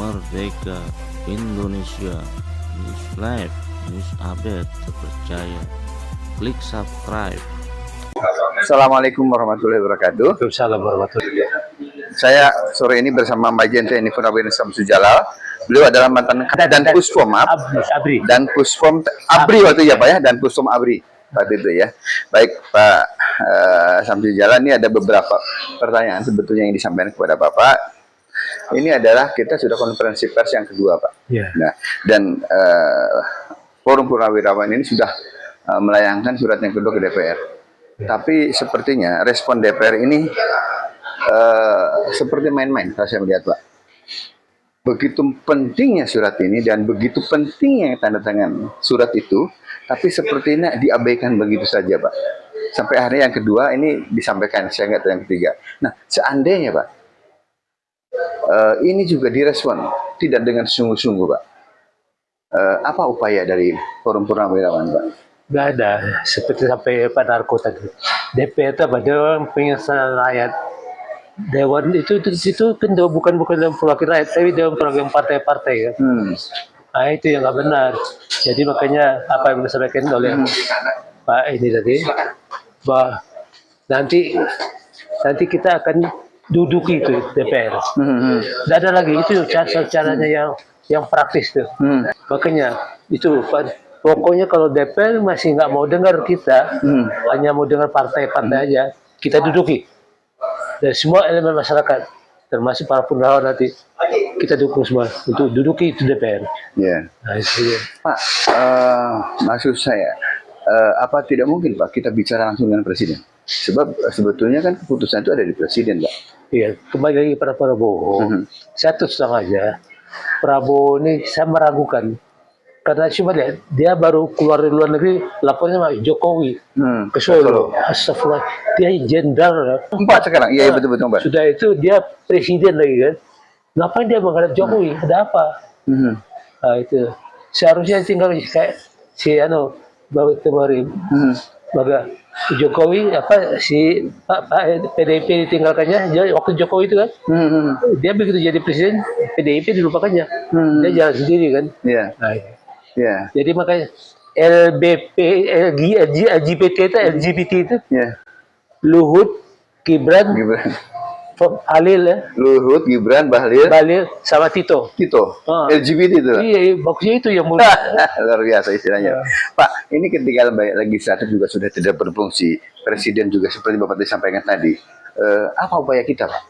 Merdeka Indonesia News Live, news update terpercaya. Klik subscribe. Assalamualaikum warahmatullahi wabarakatuh. Waalaikumsalam warahmatullahi wabarakatuh. Saya sore ini bersama Mbak Jente ini Purnawirawan Samsujalal. Beliau adalah mantan dan Puspom Abri. dan Puspom Abri waktu ya Pak ya, dan Puspom Abri waktu itu ya. Baik Pak Samsujalal, ini ada beberapa pertanyaan sebetulnya yang disampaikan kepada Bapak. Ini adalah kita sudah konferensi pers yang kedua Pak. Ya. Nah, dan Forum Purnawirawan ini sudah melayangkan surat yang kedua ke DPR. Tapi sepertinya respon DPR ini seperti main-main, saya melihat Pak. Begitu pentingnya surat ini dan begitu pentingnya tanda tangan surat itu, tapi sepertinya diabaikan begitu saja Pak. Sampai akhirnya yang kedua ini disampaikan, saya nggak tahu yang ketiga. Nah, seandainya Pak, ini juga direspon tidak dengan sungguh-sungguh Pak. Apa upaya dari Forum Purnawirawan Pak? Nggak ada, seperti sampai Pak Narko tadi. DPR itu apa? Dewan Pengawasan Rakyat. Dewan itu kan bukan dewan perwakilan rakyat, tapi dewan perwakilan partai-partai ya. Nah itu yang nggak benar. Jadi makanya apa yang disampaikan oleh Pak ini tadi, bahwa nanti kita akan duduki itu DPR. Tidak ada lagi itu caranya yang praktis tuh. Makanya itu pokoknya kalau DPR masih nggak mau dengar kita, hanya mau dengar partai-partai aja, kita duduki. Dan semua elemen masyarakat, termasuk para purnawirawan nanti, kita dukung semua untuk duduki itu DPR. Ya. Nah, itu. Pak, maksud saya, apa tidak mungkin Pak kita bicara langsung dengan Presiden? Sebab sebetulnya kan keputusan itu ada di Presiden Pak. Iya, kembali lagi pada Prabowo. Saya terus terang aja, Prabowo ini saya meragukan. Karena cuma dia baru keluar dari luar negeri, lapornya sama Jokowi ke Solo. Astagfirullah, dia jenderal. Empat sekarang, iya betul-betul Pak. Sudah itu dia presiden lagi kan. Ngapain dia menghadap Jokowi? Ada apa? Nah itu seharusnya tinggal kayak si kemarin, maka Jokowi si Pak PDIP ditinggalkannya. Jadi waktu Jokowi itu kan, dia begitu jadi presiden, PDIP dilupakannya. Dia jalan sendiri kan. Iya. Nah, Yeah. jadi makanya LGBT itu Luhut, Gibran, Halil ya. Luhut, Gibran, Bahlil, sama Tito. LGBT itu. Iya, maksudnya itu yang mulia. Luar biasa istilahnya. Pak, ini ketika legislatif juga sudah tidak berfungsi, Presiden juga seperti Bapak disampaikan tadi. Apa upaya kita, Pak?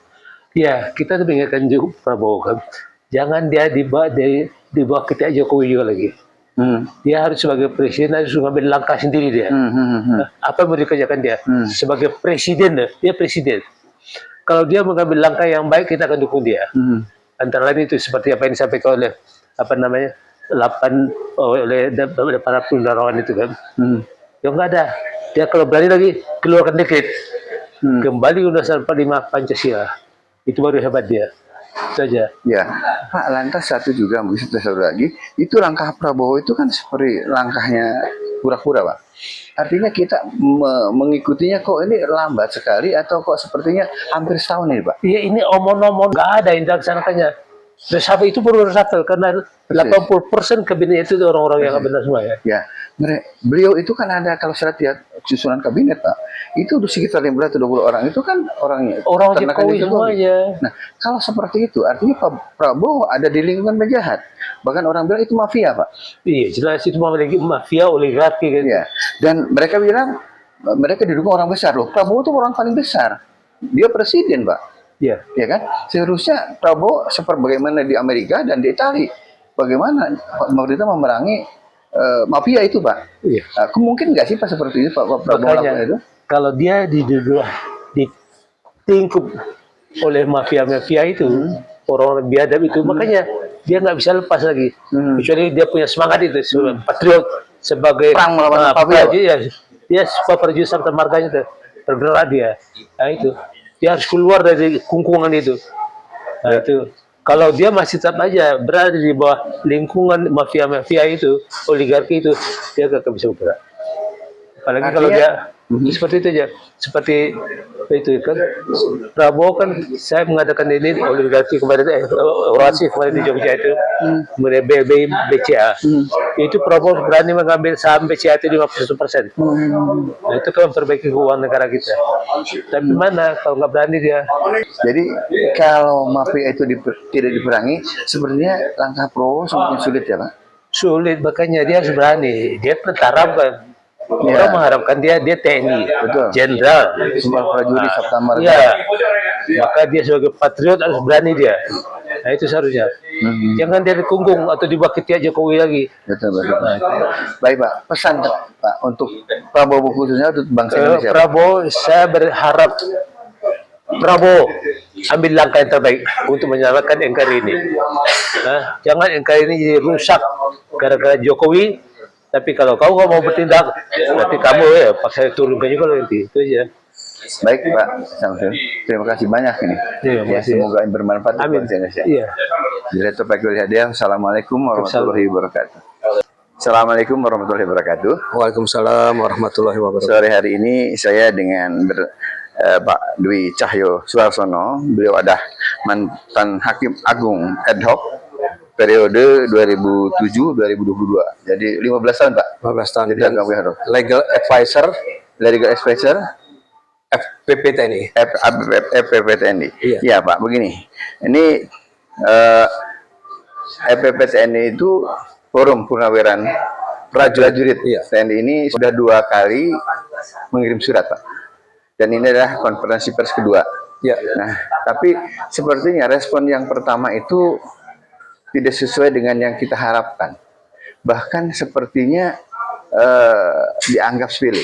Ya, kita mengingatkan juga Prabowo kan, jangan dia di bawah ketika Jokowi juga lagi. Dia harus sebagai presiden harus mengambil langkah sendiri dia. Apa yang mau dikerjakan dia? Sebagai presiden, dia presiden. Kalau dia mengambil langkah yang baik, kita akan dukung dia. Antara lain itu seperti apa yang disampaikan oleh oleh para purnawirawan itu kan. Ya nggak ada. Dia kalau berani lagi keluarkan dekret, kembali Undang-Undang 45 Pancasila. Itu baru hebat dia. Saja. Ya, Pak, lantas satu juga mungkin satu lagi, itu langkah Prabowo itu kan seperti langkahnya pura-pura, Pak. Artinya kita mengikutinya kok ini lambat sekali atau kok sepertinya hampir setahun ini, Pak? Iya, ini omong-omong nggak ada yang dilaksanakannya. Reshuffle itu perlu reshuffle karena 80% kabinet itu orang-orang yang nggak benar semua ya. Ya, beliau itu kan ada kalau saya lihat susunan kabinet Pak, itu sekitar 15-20 orang itu kan orang Jokowi semuanya. Nah, kalau seperti itu artinya Pak Prabowo ada di lingkungan penjahat. Bahkan orang bilang itu mafia Pak. Iya, jelas itu mafia oligarki kan. Ya. Dan mereka bilang mereka didukung orang besar loh. Prabowo itu orang paling besar. Dia presiden Pak. Iya. Ya kan? Seharusnya Prabowo seperti bagaimana di Amerika dan di Italia. Bagaimana pemerintah memerangi mafia itu, Pak? Iya. Mungkin nggak sih Pak seperti itu, Pak Prabowo melakukan itu? Kalau dia ditingkup oleh mafia-mafia itu, orang-orang biadab itu, makanya dia nggak bisa lepas lagi. Kecuali dia punya semangat itu, sebagai patriot, sebagai perang melawan mafia. Dia prajurit Sabta Marganya tergerak dia. Nah itu. Dia harus keluar dari kungkungan itu. Nah itu. Kalau dia masih tetap aja berada di bawah lingkungan mafia-mafia itu, oligarki itu, dia gak bisa bergerak. Apalagi artinya, kalau dia Seperti itu aja. Seperti itu kan. Prabowo kan saya mengadakan ini oligarki kemarin, orasi kemarin di Jogja itu, kemudian BCA. Itu Prabowo berani mengambil saham BCA itu 51%. Nah, itu kan memperbaiki keuangan negara kita. Tapi mana kalau nggak berani dia? Jadi kalau mafia itu tidak diperangi, sebenarnya langkah Prabowo semakin sulit ya Pak? Sulit, makanya dia harus berani. Dia tentara bukan. Orang mengharapkan dia TNI, Betul. jenderal, Sumpah prajurit Sabta Marga. iya. Maka dia sebagai patriot harus berani dia. Nah itu seharusnya. Jangan dia dikungkung atau dibakiti aja Jokowi lagi. Betul. Baik Pak, pesan Pak untuk Prabowo khususnya untuk bangsa Indonesia. Pak. Prabowo, saya berharap Prabowo ambil langkah yang terbaik untuk menyelamatkan NKRI ini. Nah, jangan NKRI ini jadi rusak gara-gara Jokowi. Tapi kalau kau mau bertindak, berarti kamu paksa turunkan juga nanti. Itu aja. Baik Pak Samsul, terima kasih banyak ini. Iya, Ya, semoga ini bermanfaat untuk bangsa Indonesia. Iya. Direktur Pak Hadiah, Assalamualaikum warahmatullahi wabarakatuh. Assalamualaikum warahmatullahi wabarakatuh. Waalaikumsalam warahmatullahi wabarakatuh. Sore hari ini saya dengan Pak Dwi Cahyo Suarsono, beliau adalah mantan Hakim Agung ad hoc periode 2007-2022. Jadi 15 tahun Pak. 15 tahun. Jadi Dan Agung ad hoc. legal advisor Legal advisor FPP TNI. FPP TNI. Iya. Iya Pak, begini. Ini FPP TNI itu Forum Purnaweran Prajurit Iya. TNI ini sudah 2 kali mengirim surat Pak. Dan ini adalah konferensi pers kedua. Ya. Nah, tapi sepertinya respon yang pertama itu tidak sesuai dengan yang kita harapkan. Bahkan sepertinya dianggap sepele.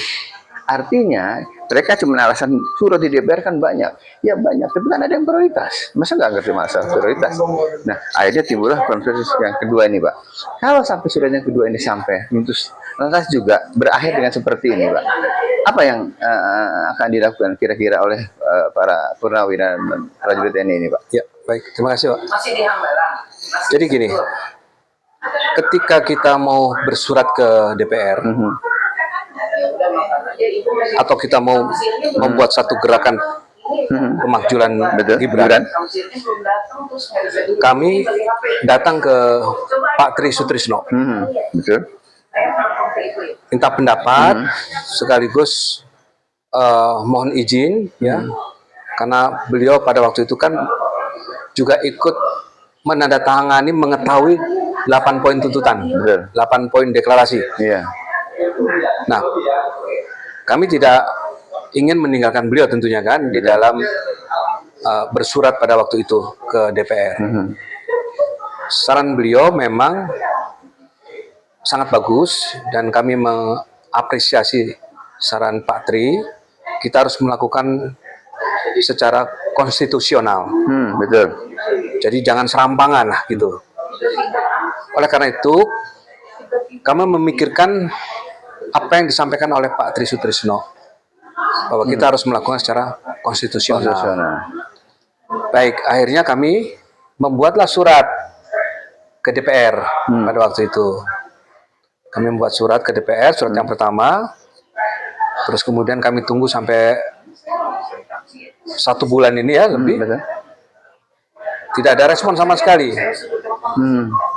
Artinya mereka cuma alasan surat di DPR kan banyak. Ya banyak, tapi kan ada yang prioritas. Masa nggak ngerti masalah prioritas? Nah, akhirnya timbullah konferensi yang kedua ini, Pak. Kalau sampai surat yang kedua ini sampai, terus lantas juga berakhir dengan seperti ini, Pak. Apa yang akan dilakukan kira-kira oleh para purnawira dan prajurit TNI ini, Pak? Ya, baik. Terima kasih, Pak. Jadi gini, ketika kita mau bersurat ke DPR, atau kita mau membuat satu gerakan pemakzulan Gibran, kami datang ke Pak Tri Sutrisno, Betul. minta pendapat, sekaligus mohon izin, ya, karena beliau pada waktu itu kan juga ikut menandatangani mengetahui 8 poin tuntutan, Betul. 8 poin deklarasi. Iya. Nah, kami tidak ingin meninggalkan beliau tentunya kan di dalam bersurat pada waktu itu ke DPR. Saran beliau memang sangat bagus dan kami mengapresiasi saran Pak Tri. Kita harus melakukan secara konstitusional. Betul. Jadi jangan serampangan lah gitu. Oleh karena itu, kami memikirkan apa yang disampaikan oleh Pak Tri Sutrisno, bahwa kita harus melakukan secara konstitusional. Baik, akhirnya kami membuatlah surat ke DPR pada waktu itu. Kami membuat surat ke DPR, surat yang pertama, terus kemudian kami tunggu sampai 1 bulan ini ya lebih. Betul. Tidak ada respon sama sekali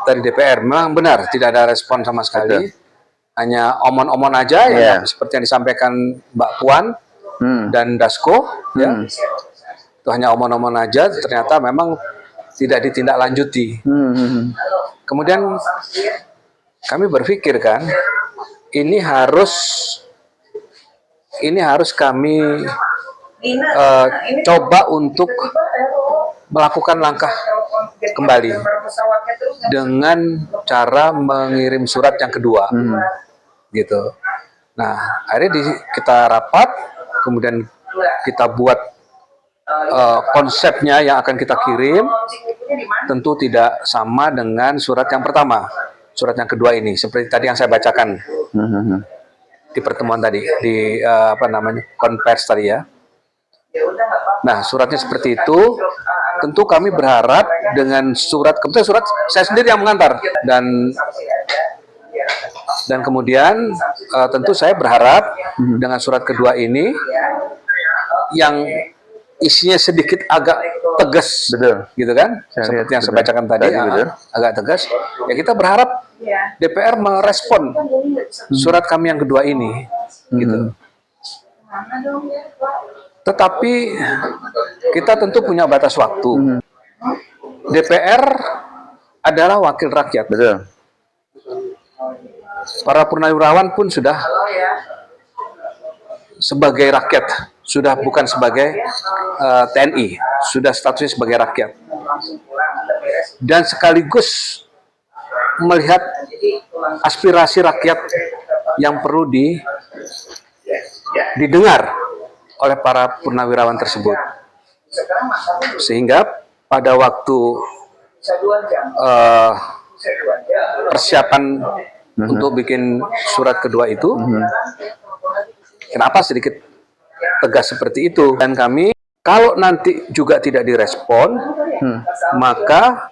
dari DPR. Memang benar, tidak ada respon sama sekali. Betul. Hanya omon-omon aja, ya, seperti yang disampaikan Mbak Puan dan Dasko. Ya. Itu hanya omon-omon aja, ternyata memang tidak ditindaklanjuti. Kemudian kami berpikir kan, ini harus kami coba untuk melakukan langkah kembali dengan cara mengirim surat yang kedua, gitu. Nah, akhirnya kita rapat, kemudian kita buat konsepnya yang akan kita kirim, tentu tidak sama dengan surat yang pertama, surat yang kedua ini, seperti tadi yang saya bacakan di pertemuan tadi, di konvers tadi ya. Nah, suratnya seperti itu. Tentu kami berharap dengan kebetulan surat saya sendiri yang mengantar, dan Dan kemudian tentu saya berharap dengan surat kedua ini yang isinya sedikit agak tegas, Betul. gitu kan? Saya Seperti lihat, yang saya betul. bacakan tadi, Tadi, betul. agak tegas. Ya kita berharap DPR merespon surat kami yang kedua ini, gitu. Tetapi kita tentu punya batas waktu. DPR adalah wakil rakyat. Betul. Para purnawirawan pun sudah sebagai rakyat, sudah bukan sebagai TNI, sudah statusnya sebagai rakyat. Dan sekaligus melihat aspirasi rakyat yang perlu didengar oleh para purnawirawan tersebut. Sehingga pada waktu persiapan untuk bikin surat kedua itu, kenapa sedikit tegas seperti itu? Dan kami, kalau nanti juga tidak direspon, maka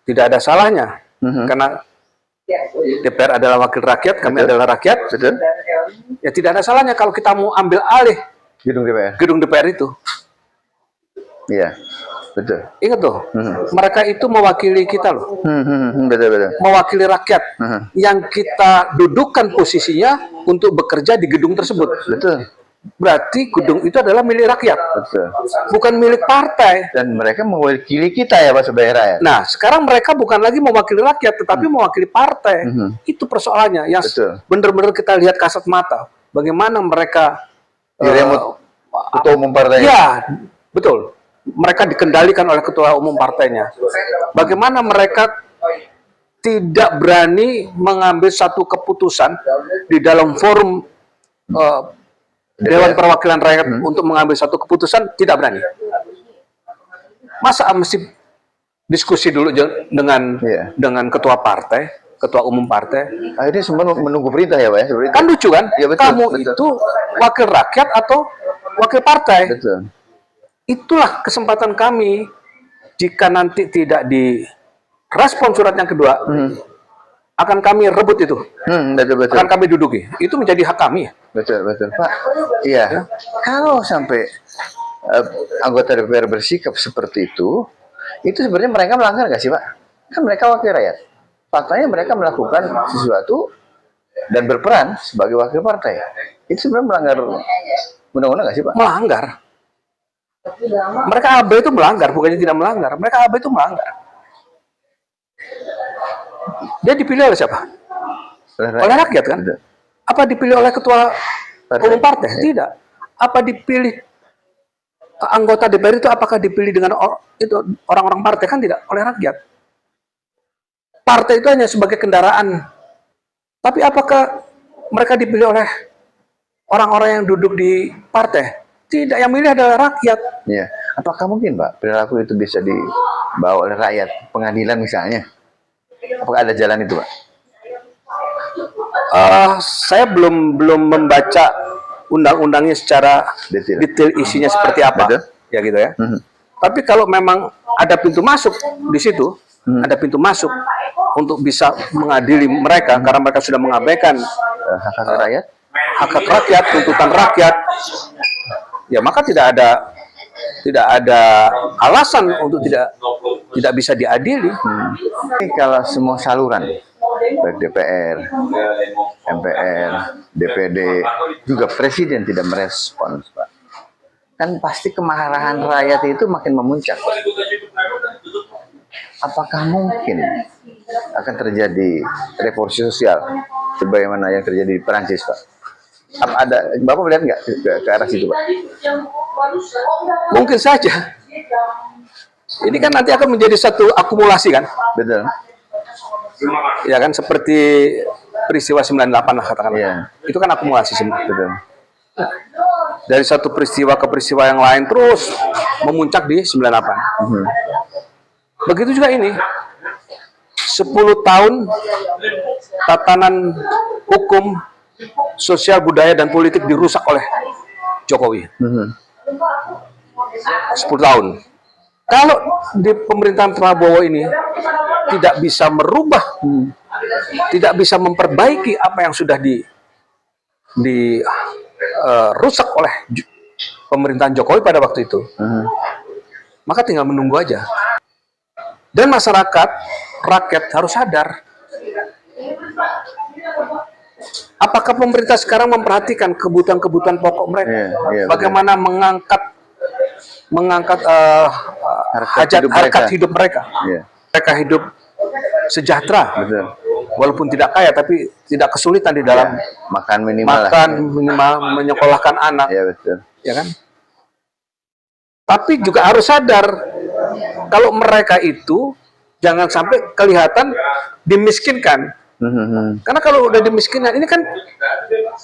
tidak ada salahnya. Karena DPR adalah wakil rakyat, kami adalah rakyat. Betul. Ya tidak ada salahnya kalau kita mau ambil alih Gedung DPR. itu. Iya. Betul. Ingat tuh, mereka itu mewakili kita loh. Betul. Mewakili rakyat yang kita dudukkan posisinya untuk bekerja di gedung tersebut. Betul. Berarti gedung itu adalah milik rakyat, Betul. bukan milik partai. Dan mereka mewakili kita ya Pak sebagai rakyat. Nah, sekarang mereka bukan lagi mewakili rakyat, tetapi mewakili partai. Itu persoalannya. Yang Betul. benar-benar kita lihat kasat mata. Bagaimana mereka Diremut ketua umum partai. ya, betul. Mereka dikendalikan oleh ketua umum partainya. Bagaimana mereka tidak berani mengambil satu keputusan di dalam forum Dewan Perwakilan Rakyat untuk mengambil satu keputusan, tidak berani. Masa mesti diskusi dulu dengan ketua partai, ketua umum partai? Akhirnya semua menunggu perintah ya Pak ya. Seperti itu. Kan lucu kan? Ya, betul, Kamu betul. itu wakil rakyat atau wakil partai? Betul. Itulah kesempatan kami. Jika nanti tidak direspon surat yang kedua, akan kami rebut itu. Betul. Akan kami duduki. Itu menjadi hak kami. Betul Pak. Iya. Kalau sampai anggota DPR bersikap seperti itu sebenarnya mereka melanggar nggak sih Pak? Kan mereka wakil rakyat. Faktanya mereka melakukan sesuatu dan berperan sebagai wakil partai. Itu sebenarnya melanggar undang-undang nggak sih Pak? Melanggar. Mereka AB itu melanggar, bukannya tidak melanggar. Mereka AB itu melanggar. Dia dipilih oleh siapa? Oleh rakyat kan? Betul. Apa dipilih oleh ketua umum partai? Tidak. Apa dipilih anggota DPR itu? Apakah dipilih dengan orang-orang partai? Kan tidak, oleh rakyat. Partai itu hanya sebagai kendaraan. Tapi apakah mereka dipilih oleh orang-orang yang duduk di partai? Tidak, yang milih adalah rakyat. Iya. Apakah mungkin Pak perilaku itu bisa dibawa oleh rakyat, pengadilan misalnya? Apakah ada jalan itu Pak? Saya belum membaca undang-undangnya secara detail isinya seperti apa. Betul. Ya gitu ya. Tapi kalau memang ada pintu masuk di situ, ada pintu masuk untuk bisa mengadili mereka karena mereka sudah mengabaikan Hak-hak rakyat? hak rakyat, tuntutan rakyat, ya maka tidak ada alasan untuk tidak bisa diadili. Ini kalau semua saluran, baik DPR, MPR, DPD, juga Presiden tidak merespons, Pak. Kan pasti kemarahan rakyat itu makin memuncak, Pak. Apakah mungkin akan terjadi revolusi sosial sebagaimana yang terjadi di Perancis, Pak? Apa ada, Bapak melihat nggak ke arah situ, Pak? Mungkin saja. Ini kan nanti akan menjadi satu akumulasi kan? Betul. Ya kan, seperti peristiwa 98 lah katakanlah. Iya. Itu kan akumulasi semua. Betul. Dari satu peristiwa ke peristiwa yang lain terus memuncak di 98. Begitu juga ini. 10 tahun tatanan hukum, sosial, budaya, dan politik dirusak oleh Jokowi. 10 tahun. Kalau di pemerintahan Prabowo ini tidak bisa merubah tidak bisa memperbaiki apa yang sudah rusak oleh pemerintahan Jokowi pada waktu itu, maka tinggal menunggu aja. Dan masyarakat, rakyat harus sadar. Apakah pemerintah sekarang memperhatikan kebutuhan-kebutuhan pokok mereka? Bagaimana mengangkat harkat hidup mereka? Mereka hidup sejahtera, walaupun tidak kaya, tapi tidak kesulitan di dalam makan minimal, menyekolahkan anak, ya kan? Tapi juga harus sadar kalau mereka itu jangan sampai kelihatan dimiskinkan. Karena kalau udah dimiskinkan, ini kan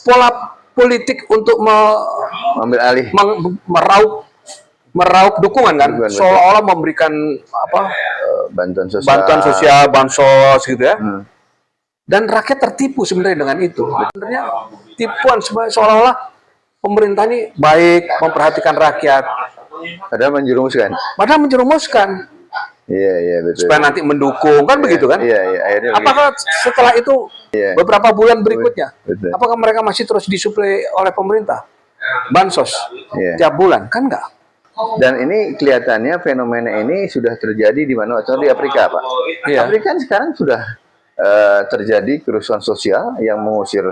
pola politik untuk mengambil alih, meraup dukungan kan, seolah-olah memberikan bantuan sosial, bansos gitu ya. Dan rakyat tertipu sebenarnya dengan itu. Sebenarnya tipuan seolah-olah pemerintah ini baik, memperhatikan rakyat. Padahal menjerumuskan. Iya, betul. Supaya nanti mendukung, kan begitu kan? Iya. Apakah setelah itu beberapa bulan berikutnya, apakah mereka masih terus disuplai oleh pemerintah? Bansos tiap bulan, kan enggak? Dan ini kelihatannya fenomena ini sudah terjadi di mana? Atau di Afrika, Pak? Afrika kan sekarang sudah terjadi kerusuhan sosial yang mengusir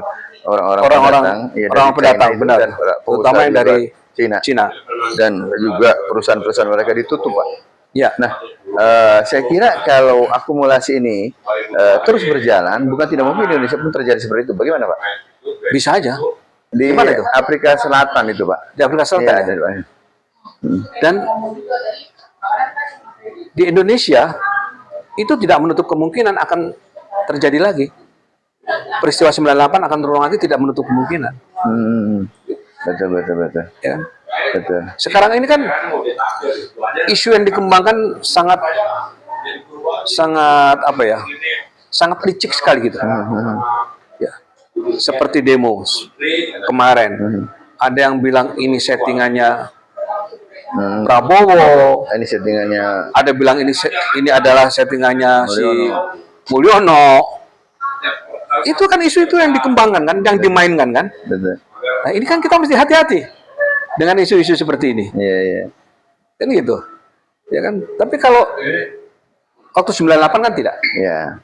orang-orang pendatang, benar. Terutama yang dari Cina. Dan juga perusahaan-perusahaan mereka ditutup, Pak. Ya. Nah, saya kira kalau akumulasi ini terus berjalan, bukan tidak mungkin di Indonesia pun terjadi seperti itu. Bagaimana, Pak? Bisa aja. Di itu? Afrika Selatan itu, Pak. Di Afrika Selatan. Ya. Dan di Indonesia itu tidak menutup kemungkinan akan terjadi lagi. Peristiwa 98 akan terulang lagi, tidak menutup kemungkinan. Betul. Ya. Betul. Sekarang ini kan isu yang dikembangkan sangat sangat licik sekali gitu. Ya. Seperti demo kemarin. Ada yang bilang ini settingannya Prabowo. Ini settingannya. Ada bilang ini adalah settingannya si Mulyono. Itu kan isu itu yang dikembangkan kan, yang dimainkan kan. Betul. Nah, ini kan kita mesti hati-hati dengan isu-isu seperti ini. Iya. Kan gitu. Ya kan? Tapi kalau waktu 98 kan tidak. Iya.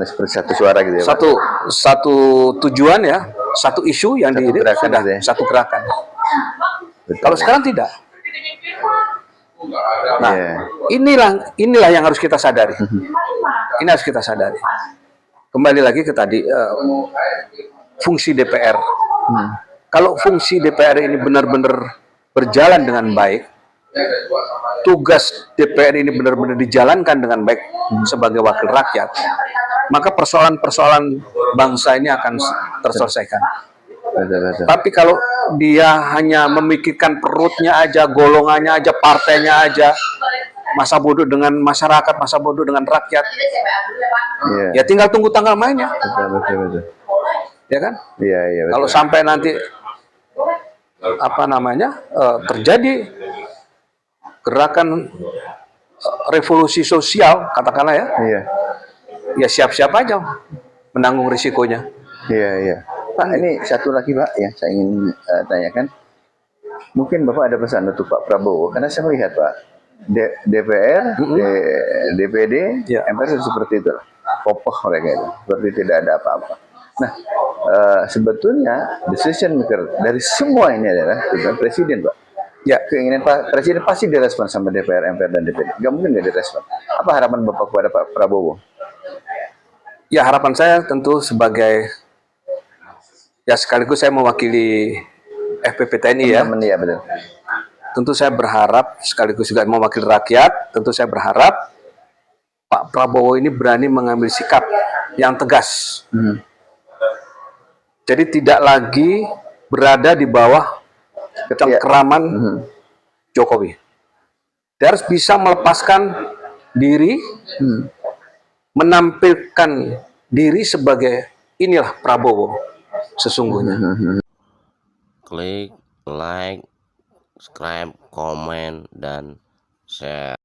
Seperti satu suara gitu ya, Pak? Satu tujuan ya, satu isu yang satu gerakan. Betul. Kalau sekarang tidak. Nah, inilah yang harus kita sadari. Ini harus kita sadari. Kembali lagi ke tadi fungsi DPR. Kalau fungsi DPR ini benar-benar berjalan dengan baik, tugas DPR ini benar-benar dijalankan dengan baik sebagai wakil rakyat, maka persoalan-persoalan bangsa ini akan terselesaikan. Betul. Tapi kalau dia hanya memikirkan perutnya aja, golongannya aja, partainya aja, masa bodoh dengan masyarakat, masa bodoh dengan rakyat, ya tinggal tunggu tanggal mainnya. Betul. Ya kan? Iya. Kalau sampai nanti terjadi gerakan revolusi sosial, katakanlah ya. Iya. Ya siap-siap aja menanggung risikonya. Iya. Pak, ini satu lagi, Pak, yang saya ingin tanyakan. Mungkin Bapak ada pesan untuk Pak Prabowo, karena saya melihat, Pak, DPR, DPD, MPR seperti itu, kokoh mereka itu, seperti tidak ada apa-apa. Nah, sebetulnya decision maker dari semua ini adalah Presiden, Pak. Ya, keinginan Pak Presiden pasti direspon sama DPR, MPR, dan DPD. Nggak mungkin nggak direspon. Apa harapan Bapak kepada Pak Prabowo? Ya, harapan saya tentu sebagai, ya sekaligus saya mewakili FPP TNI ya. Iya, betul. Tentu saya berharap, sekaligus juga mewakili rakyat, tentu saya berharap Pak Prabowo ini berani mengambil sikap yang tegas. Jadi tidak lagi berada di bawah cengkeraman Jokowi. Dia harus bisa melepaskan diri, menampilkan diri sebagai inilah Prabowo sesungguhnya. Klik like, subscribe, komen, dan share.